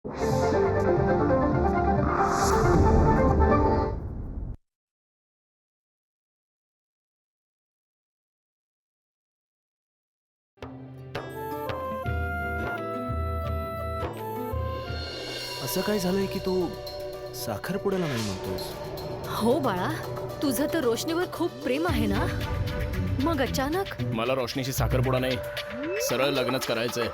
असं काय झालंय की तू साखरपुड्याला नाही म्हणतोस? हो बाळा, तुझं तर रोशनीवर खूप प्रेम आहे ना, मग अचानक? मला रोशनीशी साखरपुडा नाही, सरळ लग्नच करायचंय.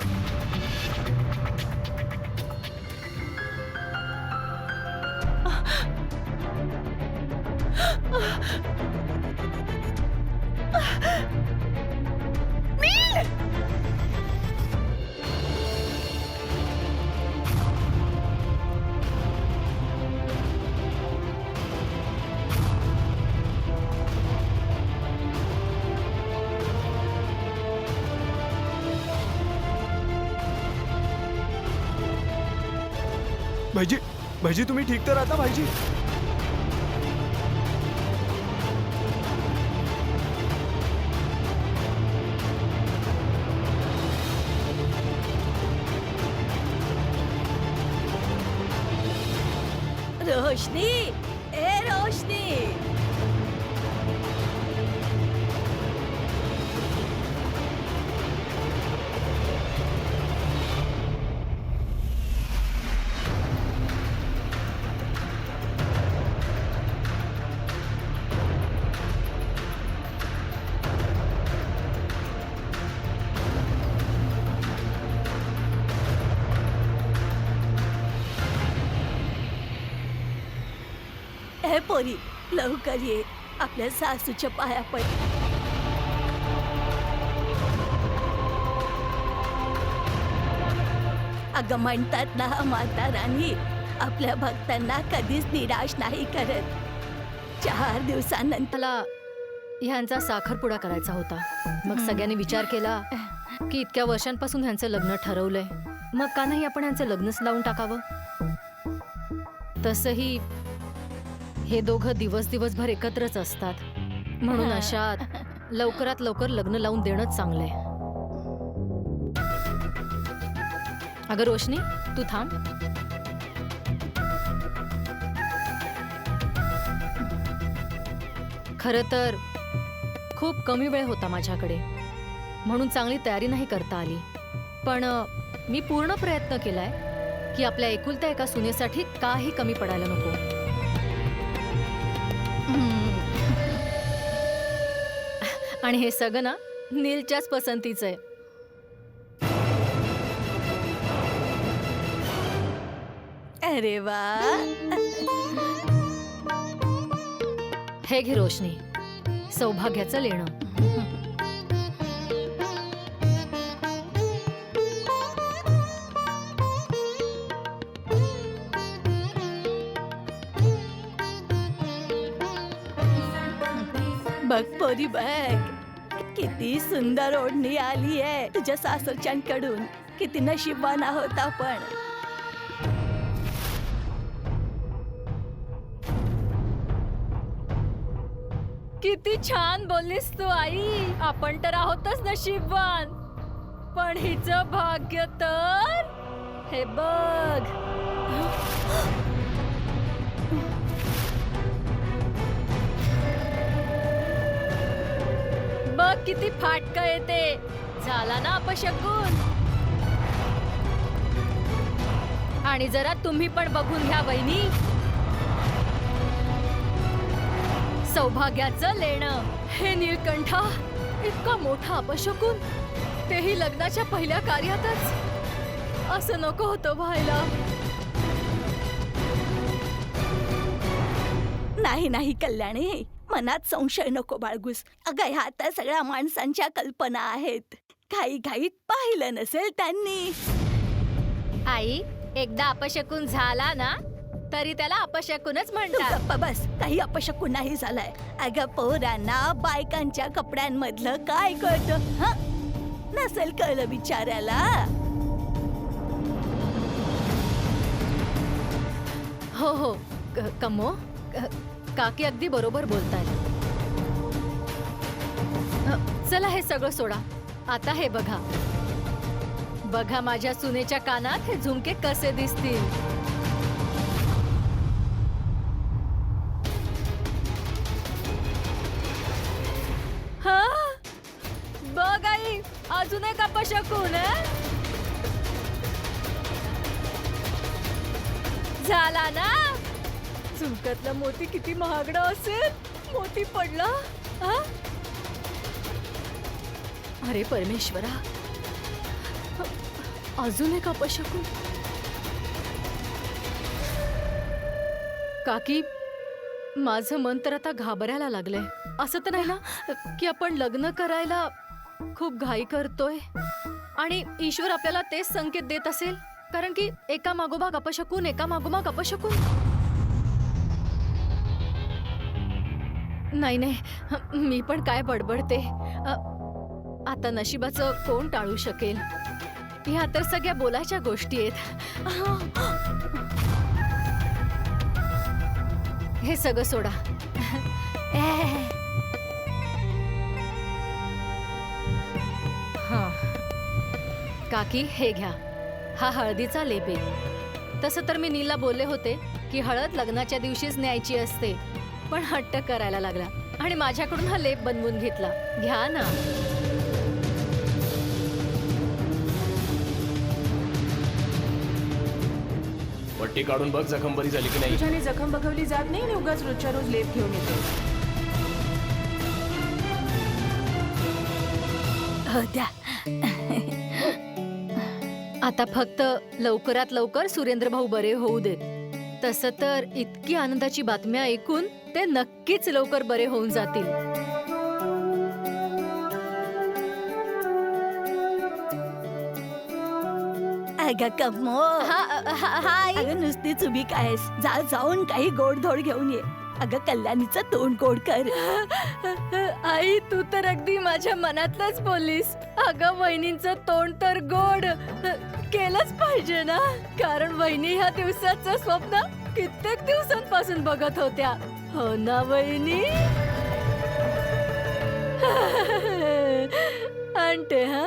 भाईजी, भाईजी तुम्ही ठीक तर आता भाईजी? रोशनी, ए रोशनी. ए पोरी, लवकर ये, आपल्या सासूच्या पाया पड. अगं म्हणतात ना, माता राणी आपल्या भक्तांना कधीच निराश नाही करत. 4 दिवसानंतर मला ह्यांचा साखरपुडा करायचा होता. मग सगळ्यांनी विचार केला की इतक्या वर्षांपासून ह्यांचं लग्न ठरवलंय, मग का नाही आपण ह्यांचं लग्नच लावून टाकावं. तसंही हे दोघं दिवसभर एकत्रच असतात, म्हणून अशात लवकरात लवकर लग्न लावून देणंच चांगलंय. अगं रोशनी, तू थांब. खरं तर खूप कमी वेळ होता माझ्याकडे, म्हणून चांगली तयारी नाही करता आली. पण मी पूर्ण प्रयत्न केलाय की आपल्या एकुलत्या एका सुनेसाठी काही कमी पडायला नको. आणि हे सगळं ना नीलच्याच पसंतीचं आहे. अरे वा. हे घे रोशनी, सौभाग्याचं लेणं. बघ पोरी बघ, किती सुंदर ओढणी आली आहे तुझ्या सासरच्यांकडून. किती नशीबवान आहोत आपण. किती छान बोललीस तू आई. आपण तर आहोतच नशीबवान, पण हिचं भाग्य तर हे बघ. बघ किती फाटक येते. झाला ना अपशकुन. आणि जरा तुम्ही पण बघून घ्या वहिनी, सौभाग्याचं लेणं. हे नीलकंठा, इतका मोठा अपशकुन, तेही लग्नाच्या पहिल्या कार्यातच. असं नको होतं व्हायला. नाही नाही कल्याणी, मनात संशय नको बाळगूस. अगं ह्या तर सगळ्या माणसांच्या कल्पना आहेत. घाईघाईत पाहिलं नसेल त्यांनी. आई, एकदा अपशकुन झाला ना तरी त्याला अपशकुनच तू म्हणतात. गप्प बस, काही अपशकुन नाही झालाय. अगं पोरांना बायकांच्या कपड्यांमधलं काय कळतं? हं? नसेल कळलं बिचाऱ्याला. हो हो कमो, काकी अगदी बरोबर बोलतायत. चला हे सगळं सोडा. आता हे बघा, बघा माझ्या सुनेच्या कानात हे झुमके कसे दिसतील. हा बघ आई, अजून एक अपशकुन. झाला ना. झुमक्यातला मोती किती महागडा असेल. मोती पडला. हा? अरे परमेश्वरा, अजून एक अपशकुन. काकी, माझं मन तर आता घाबरायला लागलंय. असं तर नाही ना की आपण लग्न करायला खूप घाई करतोय आणि ईश्वर आपल्याला तेच संकेत देत असेल, कारण की एका मागोमाग अपशकुन, एका मागोमाग अपशकुन. नाही नाही, मी पण काय बडबडते. आता नशिबाचं कोण टाळू शकेल. ह्या तर सगळ्या बोलायच्या गोष्टी आहेत. हे सगळं सोडा. हा काकी, हे घ्या. हा हळदीचा लेप आहे. तसं तर मी नीलला बोलले होते की हळद लग्नाच्या दिवशीच न्यायची असते, पण हट्ट करायला लागला आणि माझ्याकडून हा लेप बनवून घेतला. घ्या ना. पट्टी काढून बघ, जखम बरी झाली की नाही. तुझ्याने जखम बघवली जात नाही आणि उगाच रोजच्या रोज लेप घेऊन येते. हो द्या. आता फक्त लवकरात लवकर सुरेंद्र भाऊ बरे होऊ देत. तसं तर इतकी आनंदाची बातम्या ऐकून ते नक्कीच लवकर बरे होऊन जातील. अगं कमो, अगं नुसतीच उभी कायस. जाऊन काही गोडधोड घेऊन ये. अगं कल्याणीचं तोंड गोड कर. आई, तू तर अगदी माझ्या मनातलंच बोललीस. अगं वहिनींचं तोंड तर गोड केलंच पाहिजे ना, कारण वहिनी ह्या दिवसाचं स्वप्न कित्येक दिवसांपासून बघत होत्या. हो ना वहिनी. आणते. हा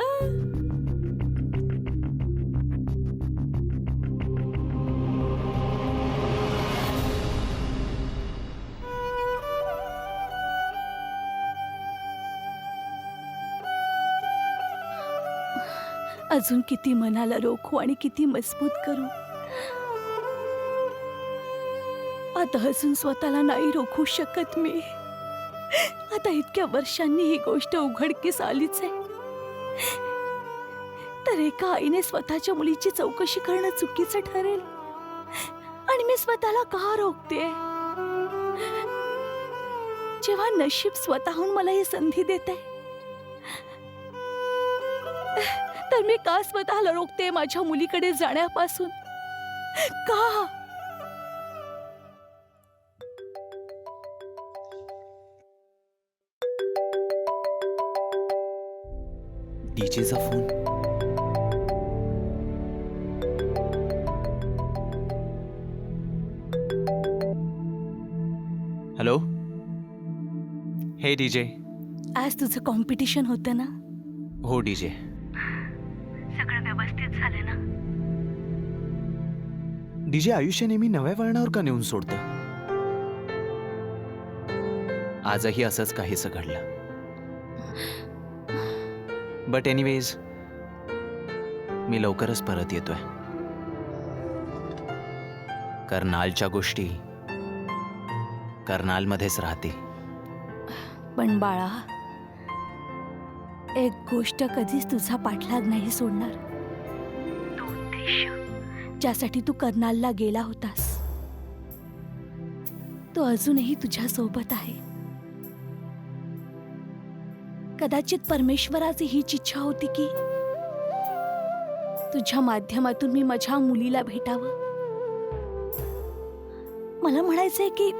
अजून किती मनाला रोखू आणि किती मजबूत करू. आता अजून स्वतःला नाही रोखू शकत मी. आता इतक्या वर्षांनी ही गोष्ट उघडकीस आलीच आहे. तर एका आईने स्वतःच्या मुलीची चौकशी करणं चुकीचं ठरेल आणि मी स्वतःला का रोखते, जेव्हा नशीब स्वतःहून मला ही संधी देते. तर मी का स्वतःला रोखते माझ्या मुलीकडे जाण्यापासून? का? डीजेचा फोन. हॅलो. हे डीजे. आज तुझं कॉम्पिटिशन होतं ना? हो डीजे. सगळं व्यवस्थित झालं ना? डीजे, आयुष्य नेहमी नव्या वळणावर का नेऊन सोडतं? आजही असंच काहीसं घडलं. बट एनिवेज, मी लवकरच परत येतोय. कर्नालच्या गोष्टी कर्नालमध्येच राहतील. पण बाळा, एक गोष्ट कधीच तुझा पाठलाग नाही सोडणार. तो उद्देश ज्यासाठी तू कर्नालला गेला होतास, तो अजूनही तुझ्या सोबत आहे. कदाचित परमेश्वराची हीच इच्छा होती की तुझ्या माध्यमातून मी माझ्या मुलीला भेटावं. मला म्हणायचंय की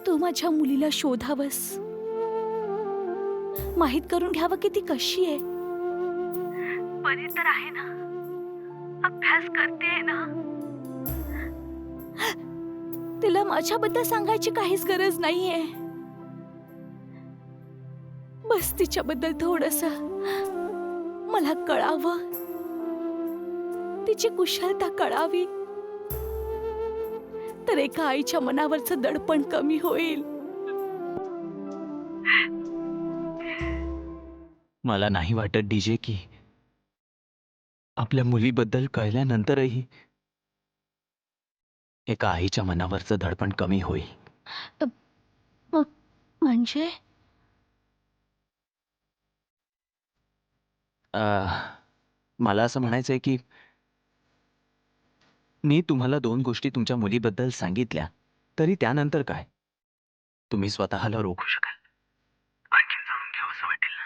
तू माझ्या मुलीला शोधावंस, माहित करून घ्यावं की ती कशी आहे. बरी तर आहे ना? अभ्यास करते ना? तिला माझ्याबद्दल सांगायची काहीच गरज नाहीये. बस तिच्याबद्दल थोडंसं मला कळावं, तिची कुशलता कळावी, तर एका आईच्या मनावरचं दडपण कमी होईल. मला नाही वाटत डीजे की आपल्या मुलीबद्दल कळल्यानंतरही एका आईच्या मनावरचं धडपण कमी होईल. म्हणजे मला असं म्हणायचंय की मी तुम्हाला 2 गोष्टी तुमच्या मुलीबद्दल सांगितल्या तरी त्यानंतर काय तुम्ही स्वतःला रोखू शकाल, आणखीन जाणून घ्यावं असं वाटेल ना.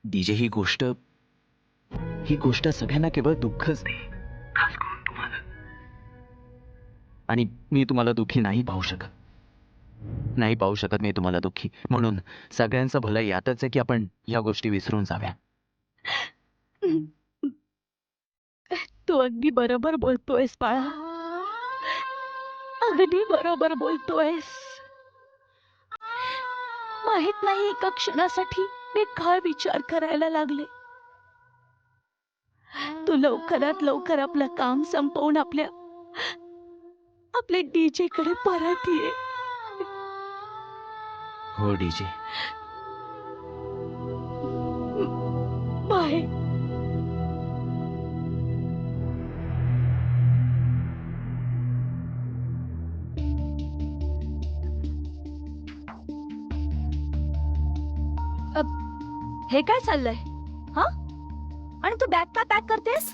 डीजे ही गोष्ट सगळ्यांना केवळ दुःखच दे, खास करून तुम्हाला. आणि मी तुम्हाला दुःखी नाही पाहू शकत मी तुम्हाला दुःखी. म्हणून सगळ्यांचं भलं यातच आहे की आपण या गोष्टी विसरून जाव्या. तू अगदी बरोबर बोलतोयस बाळा, अगदी बरोबर बोलतोयस. माहित नाही एका क्षणासाठी मी काय विचार करायला लागले. तू लवकरात लवकर आपलं काम संपवून आपल्या डीजे कडे परत ये. हो डीजे. बाय. हे काय चाललंय हा? आणि तू बॅग का पॅक करतेस?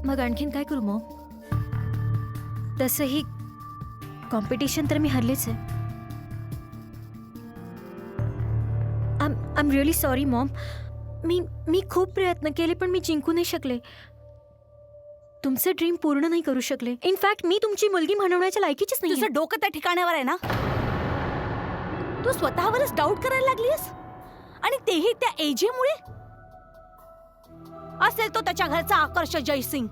मग आणखीन काय करू मॉम? तसंही कॉम्पिटिशन तर मी हरलीच आहे. I am really sorry mom. मी खूप प्रयत्न केले पण मी जिंकू नाही शकले. तुमचे ड्रीम पूर्ण नाही करू शकले. इनफॅक्ट मी तुमची मुलगी म्हणवण्याच्या लायकीचीच नाही. तुझं डोकं त्या ठिकाणावर आहे ना? तू स्वतःवरच डाऊट करायला लागलीस, आणि तेही त्या एजेमुळे. असेल तो त्याच्या घरचा आकर्ष जयसिंग,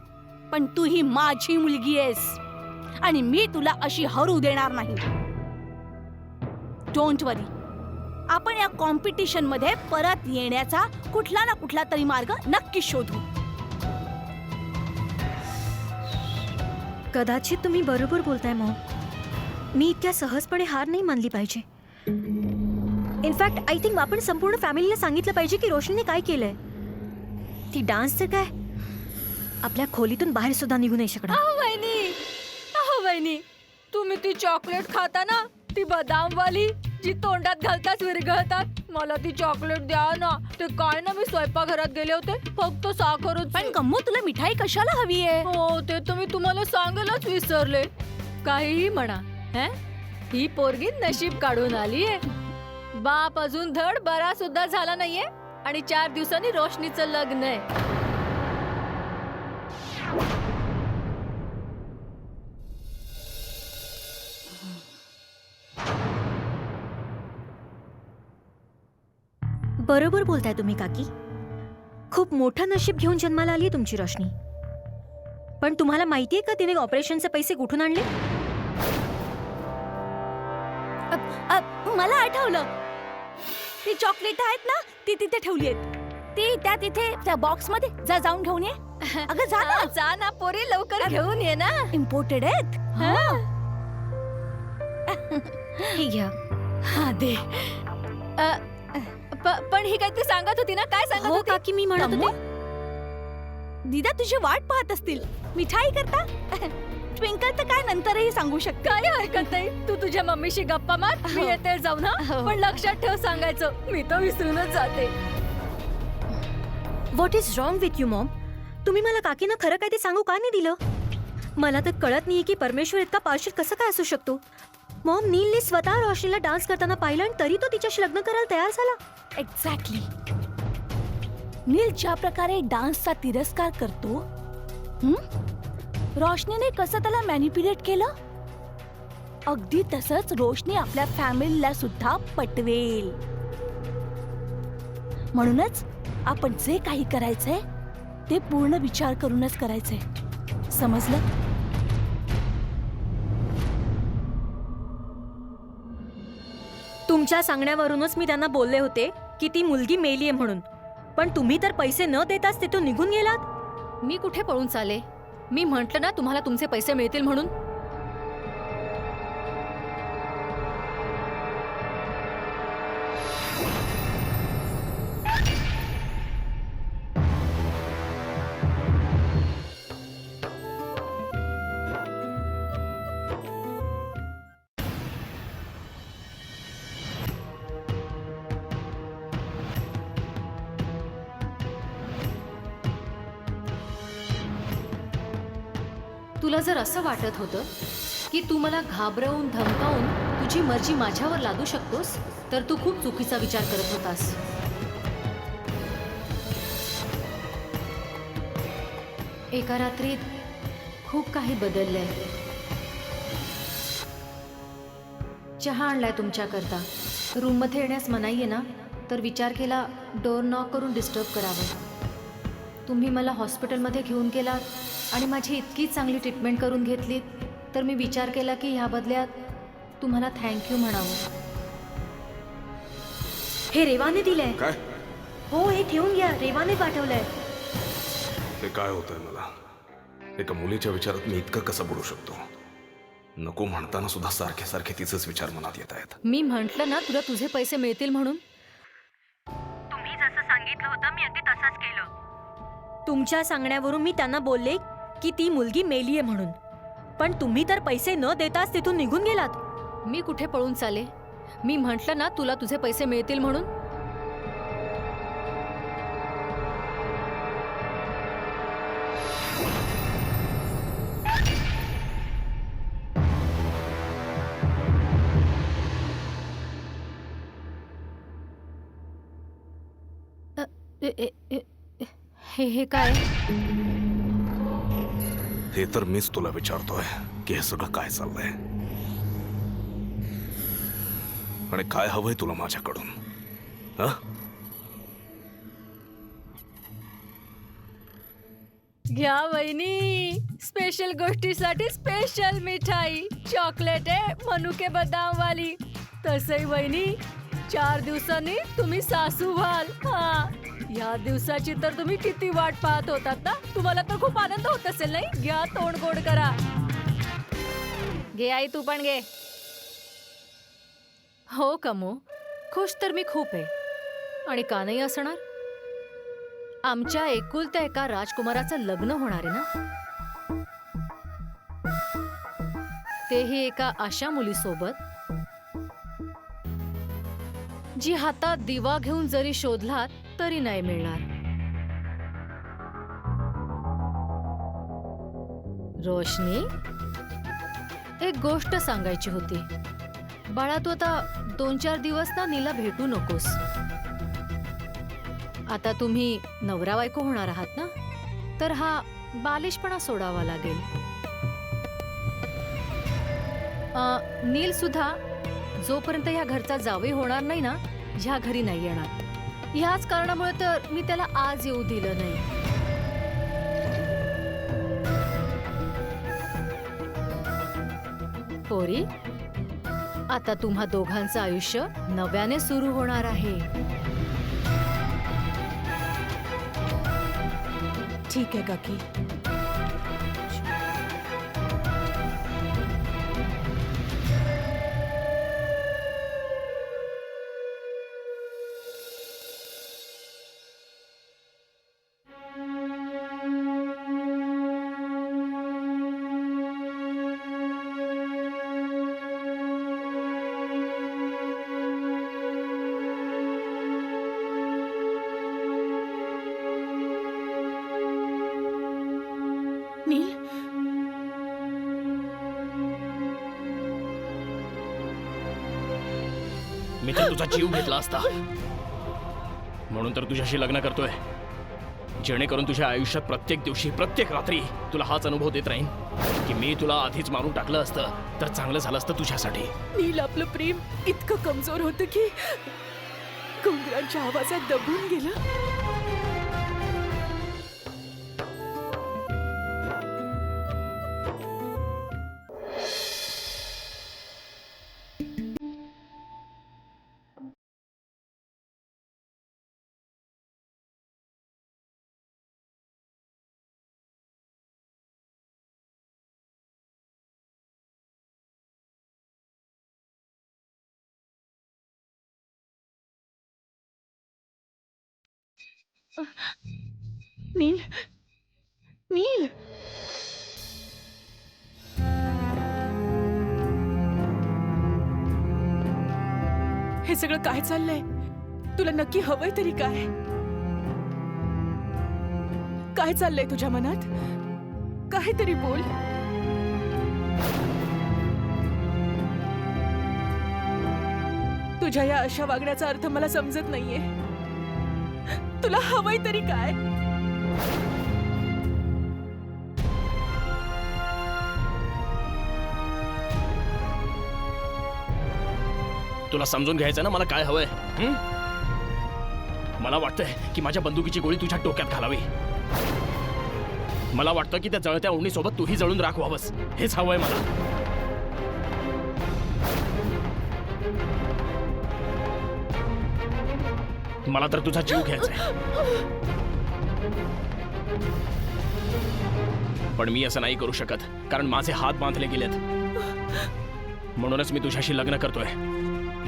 पण तू ही माझी मुलगी आहेस आणि मी तुला अशी हरू देणार नाही. डोंट वरी, आपण या कॉम्पिटिशन मध्ये परत येण्याचा कुठला ना कुठला तरी मार्ग नक्की शोधू. कदाचित तुम्ही बरोबर बोलताय मॉम. मी इतक्या सहजपणे हार नाही मानली पाहिजे. इनफॅक्ट आय थिंक आपण संपूर्ण फॅमिलीला सांगितलं पाहिजे की रोशनीने काय केलंय. ती डान्स तर काय आपल्या खोलीतून बाहेर सुद्धा निघू नाही शकणार. वहिनी, तुम्ही ती चॉकलेट खाता ना, ती बदामवाली जी तोंडात घालताच विरघळतात, मला ती चॉकलेट द्या ना. ते काय ना, मी स्वयंपाकघरात गेले होते, फक्त साखरच. पण गम्मू, तुला मिठाई कशाला हवी आहे? हो, ते तर मी तुम्हाला सांगायलाच विसरले. काहीही म्हणा, ही पोरगी नशीब काढून आलीये. बाप अजून धड बरा सुद्धा झाला नाहीये आणि 4 दिवसांनी रोशनीचं लग्न आहे. बरोबर बोलताय तुम्ही काकी. खूप मोठं नशीब घेऊन जन्माला आली तुमची रोशनी. पण तुम्हाला माहितीये का तिने ऑपरेशनचे पैसे कुठून आणले? मला आठवलं, ती चॉकलेट आहेत ना, ती तिथे ठेवली आहेत. ती तिथे त्या बॉक्स मध्ये जाऊन घेऊन ये. अगं जा ना पोरी, लवकर घेऊन ये ना. इम्पोर्टेड आहेत. हे घ्या. हा दे. पण ही काहीतरी सांगत होती ना, काय सांगत हो होती? काकी, मी म्हणत गम्मू, होते दीदा तुझी वाट पाहत असतील. मिठाई करता? ट्विंकल तर काय नंतरही सांगू शकते. काय हरकत नाही, तू तुझ्या मम्मीशी गप्पा मार, मी येते जाऊन. पण लक्षात ठेव सांगायचं, मी तर विसरूनच जाते. What is wrong with you Maugham? तुम्ही मला काकीनं खरं काय ते सांगू का नाही दिलं? मला तर कळत नाहीये की परमेश्वर इतका पार्शियल कसं काय असू शकतो. मॉम, नीलने स्वतः रोशनीला डान्स करताना पाहिलं आणि तरी तो तिच्याशी लग्न करायला तयार झाला. एक्झॅक्टली. नील ज्या प्रकारे डान्सचा तिरस्कार करतो, रोशनीने कसं त्याला मॅनिप्युलेट केलं, अगदी तसंच रोशनी आपल्या फॅमिलीला सुद्धा पटवेल. म्हणूनच आपण जे काही करायचंय ते पूर्ण विचार करूनच करायचंय. समजलं? तुमच्या सांगण्यावरूनच मी त्यांना बोलले होते की ती मुलगी मेलीये म्हणून, पण तुम्ही तर पैसे न देताच तिथून निघून गेलात. मी कुठे पळून चाले? मी म्हंटल ना तुम्हाला तुमचे पैसे मिळतील म्हणून. तुला जर असं वाटत होतं की तू मला घाबरवून धमकावून तुझी मर्जी माझ्यावर लादू शकतोस, तर तू खूप चुकीचा विचार करत होतास. एका रात्रीत खूप काही बदललंय. चहा आणलाय तुमच्याकरता. रूममध्ये येण्यास मनाई आहे ना, तर विचार केला डोअर नॉक करून डिस्टर्ब करावं. तुम्ही मला हॉस्पिटलमध्ये घेऊन गेलात आणि माझी इतकी चांगली ट्रीटमेंट करून घेतलीत, तर मी विचार केला की ह्या बदल्यात तुम्हाला थँक्यू म्हणावं. हे रेवाने दिलंय. काय हो, हे ठेवून घ्या. रेवाने पाठवलंय. ते काय होतंय मला? एका मुलीच्या विचारात मी इतकं कसं बोलू शकतो? नको म्हणताना सुद्धा सारखे सारखे तिचेच विचार मनात येत आहेत. मी म्हंटल ना तुला तुझे पैसे मिळतील म्हणून. तुम्ही जसं सांगितलं होतं मी अगदी तसंच केलं. तुमच्या सांगण्यावरून मी त्यांना बोलले की ती मुलगी मेलीये म्हणून, पण तुम्ही तर पैसे न देताच तिथून निघून गेलात. मी कुठे पळून चाले? मी म्हंटल ना तुला तुझे पैसे मिळतील म्हणून. हे काय? हे तर मीच तुला विचारतोय की हे सगळं काय चाललंय आणि काय हवंय तुला माझ्याकडून? हा? घ्या वहिनी, स्पेशल गोष्टीसाठी स्पेशल मिठाई. चॉकलेट आहे मनुके बदाम वाली. तसही वहिनी 4 दिवसांनी तुम्ही सासू व्हाल. हा, या दिवसाची तर तुम्ही किती वाट पाहत होतात ना. तुम्हाला तर खूप आनंद होत असेल नाही? घ्या, तोंड गोड करा. घे आई, तू पण घे. हो कमो, खुश तर मी खूप आहे. आणि का नाही असणार? आमच्या एकुलत्या एका राजकुमाराचं लग्न होणार आहे ना, तेही एका अशा मुलीसोबत जी हातात दिवा घेऊन जरी शोधलात तरी नाही मिळणार. रोशनी, एक गोष्ट सांगायची होती. बाळा, तू आता 2-4 दिवस ना नीला भेटू नकोस. आता तुम्ही नवरा बायको होणार आहात ना, तर हा बालिशपणा सोडावा लागेल. नील सुद्धा जोपर्यंत ह्या घरचा जावई होणार नाही ना, ह्या घरी नाही येणार. ह्याच कारणामुळे तर मी त्याला आज येऊ दिलं नाही. पोरी, आता तुम्हा दोघांचं आयुष्य नव्याने सुरू होणार आहे. ठीक आहे काकी. नील, मी तर तुझा जीव घेतला असता, म्हणून तर तुझ्याशी लग्न करतोय, जेणेकरून तुझ्या आयुष्यात प्रत्येक दिवशी प्रत्येक रात्री तुला हाच अनुभव देत राहीन की मी तुला आधीच मारून टाकलं असतं तर चांगलं झालं असतं तुझ्यासाठी. नील, आपलं प्रेम इतकं कमजोर होतं की घुंगरांच्या आवाजात दबून गेलं. नील नील हे सगळं काय चाललंय? तुला नक्की हवंय तरी काय? काय चाललंय तुझ्या मनात? काहीतरी बोल. तुझ्या या अशा वागण्याचा अर्थ मला समजत नाहीये. तुला हवंय तरी काय? तुला समजून घ्यायचं ना मला काय हवंय. मला वाटतंय की माझ्या बंदुकीची गोळी तुझ्या डोक्यात घालावी. मला वाटतं की त्या जळत्या ओढणीसोबत तूही जळून राख व्हावंस. हेच हवंय मला. मला तर तुझा जीव घ्यायचाय, पण मी असं नाही करू शकत कारण माझे हात बांधले गेलेत. म्हणूनच मी तुझ्याशी लग्न करतोय,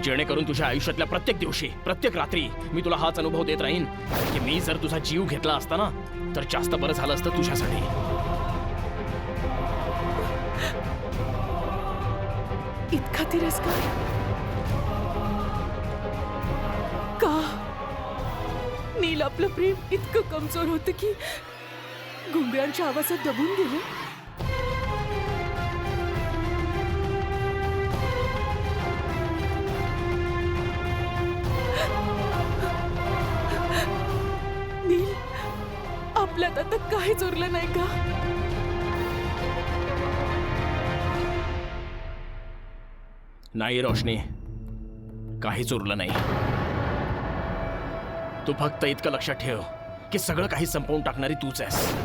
जेणेकरून तुझ्या आयुष्यातल्या प्रत्येक दिवशी प्रत्येक रात्री मी तुला हाच अनुभव देत राहीन की मी जर तुझा जीव घेतला असता ना तर जास्त बरं झालं असतं तुझ्यासाठी. इतका तिरस्कार का? नील, आपलं प्रेम इतकं कमजोर होतं की घुंगरांच्या आवाजात दबून गेलं. नील, आपल्यात आता काहीच उरलं नाही का? नाही रोशनी, काहीच उरलं नाही. तू फक्त इतकं लक्षात ठेव की सगळं काही संपवून टाकणारी तूच आहेस.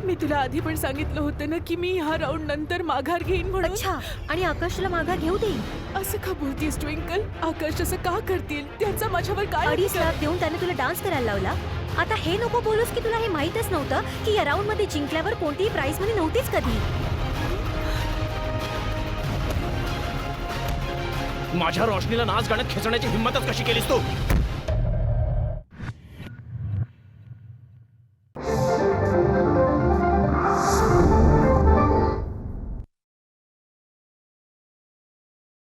मी तुला आधी पण सांगितलं होतं ना की मी ह्या राऊंड नंतर माघार घेईन म्हणून. अच्छा, आणि आकाशला माघार घेऊ देईन. असं का बोलतीस ट्विंकल? आकाश असं का करतील? त्यांचा माझ्यावर काय 2.5 अधिकार? लाख देऊन त्याने तुला डान्स करायला लावला. आता हे नको बोलूस की तुला हे माहीतच नव्हतं की या राऊंड मध्ये जिंकल्यावर कोणतीही प्राइस मध्ये नव्हतीच कधी. माझ्या रोशनीला नाच गाण्यात खेचण्याची हिंमतच कशी केलीस तू?